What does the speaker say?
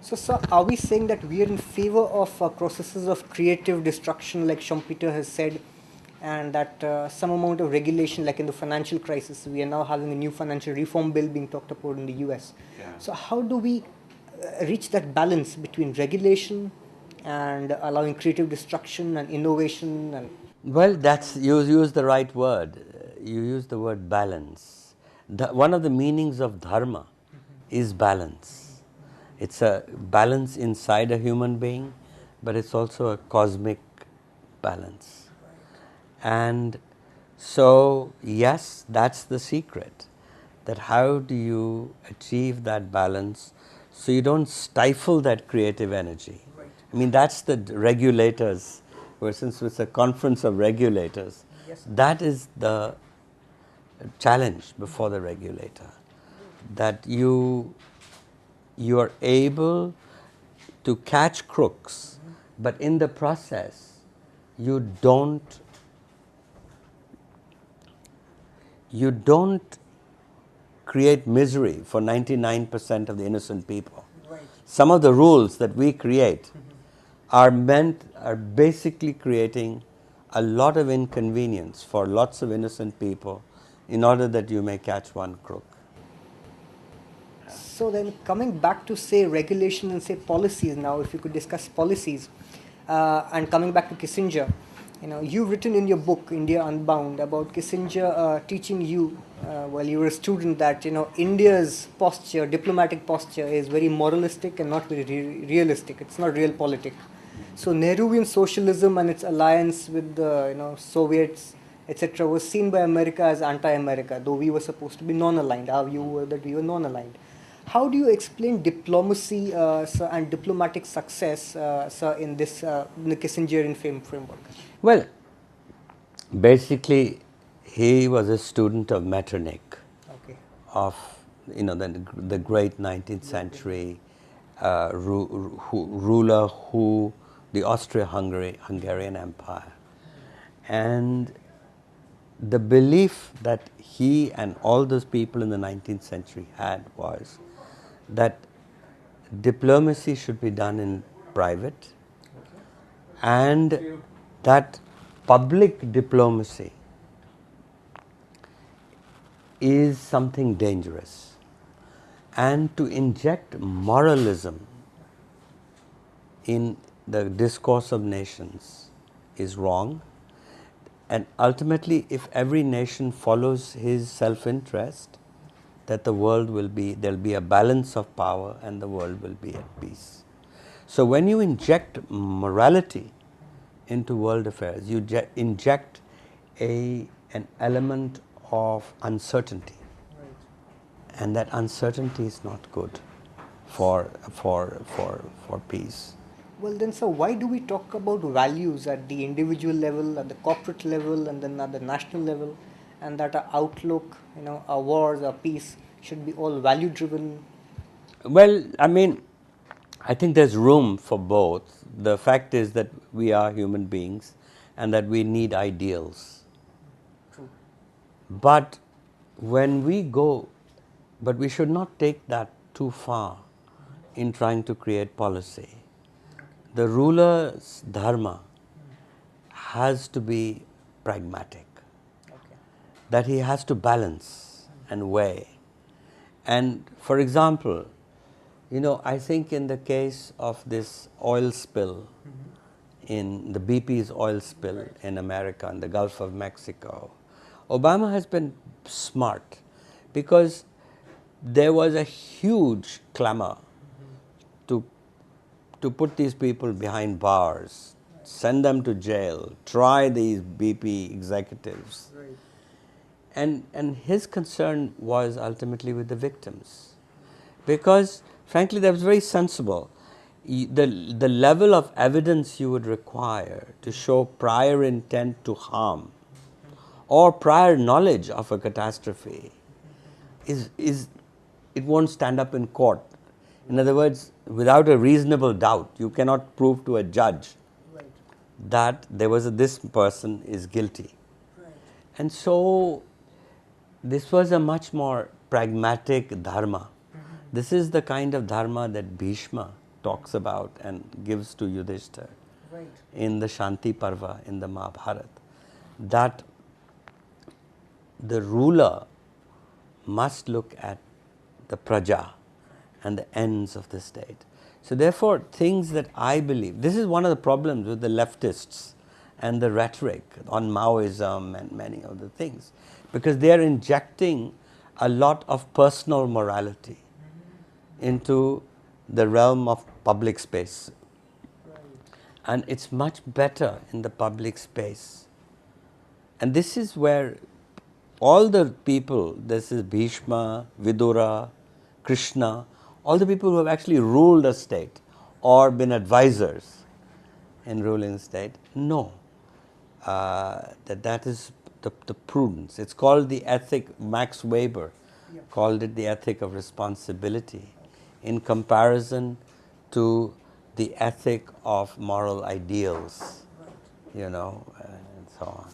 So, sir, are we saying that we are in favor of processes of creative destruction, like Schumpeter has said, and that some amount of regulation, like in the financial crisis, we are now having a new financial reform bill being talked about in the US. Yeah. So, how do we reach that balance between regulation and allowing creative destruction and innovation? And Well, that's you use the right word. You use the word balance. One of the meanings of dharma is balance. It's a balance inside a human being, but it's also a cosmic balance. And so, yes, that's the secret. That how do you achieve that balance so you don't stifle that creative energy? Right. I mean, that's the regulators, since it's a conference of regulators, Yes. that is the challenge before the regulator. That you are able to catch crooks, but in the process, you don't create misery for 99% of the innocent people. Right. Some of the rules that we create are basically creating a lot of inconvenience for lots of innocent people in order that you may catch one crook. So then coming back to say regulation and say policies now, if you could discuss policies, and coming back to Kissinger, you've written in your book India Unbound about Kissinger teaching you while you were a student that India's posture, diplomatic posture, is very moralistic and not very realistic. It's not realpolitik. So Nehruvian socialism and its alliance with the Soviets, etc., was seen by America as anti-America, though we were supposed to be non-aligned. Our view was that we were non-aligned. How do you explain diplomacy, sir, and diplomatic success, sir, in the Kissingerian framework? Well, basically, he was a student of Metternich, Okay. of the great 19th century ruler who the Austro-Hungarian Empire, and the belief that he and all those people in the 19th century had was that diplomacy should be done in private, and that public diplomacy is something dangerous, and to inject moralism in the discourse of nations is wrong. And ultimately, if every nation follows his self-interest, that there'll be a balance of power and the world will be at peace. So when you inject morality into world affairs, you inject an element of uncertainty. Right. And that uncertainty is not good for peace. Well, then, sir, why do we talk about values at the individual level, at the corporate level, and then at the national level, and that our outlook, our wars, our peace should be all value-driven? Well, I mean, I think there's room for both. The fact is that we are human beings and that we need ideals. True. But we should not take that too far in trying to create policy. The ruler's dharma has to be pragmatic, Okay. that he has to balance and weigh. And for example, I think in the case of this oil spill, in the BP's oil spill in America, in the Gulf of Mexico, Obama has been smart because there was a huge clamor to put these people behind bars, send them to jail, try these BP executives. Right. And his concern was ultimately with the victims. Because, frankly, that was very sensible. The level of evidence you would require to show prior intent to harm or prior knowledge of a catastrophe it won't stand up in court. In other words, without a reasonable doubt, you cannot prove to a judge Right. that this person is guilty. Right. And so this was a much more pragmatic dharma. This is the kind of dharma that Bhishma talks about and gives to Yudhishthir Right. in the Shanti Parva in the Mahabharata, that the ruler must look at the praja and the ends of the state. So therefore, things that I believe, this is one of the problems with the leftists and the rhetoric on Maoism and many of the things, because they are injecting a lot of personal morality into the realm of public space. And it's much better in the public space. And this is where all the people, this is Bhishma, Vidura, Krishna, all the people who have actually ruled a state or been advisors in ruling a state, know that is the prudence. It's called the ethic, Max Weber called it the ethic of responsibility in comparison to the ethic of moral ideals, and so on.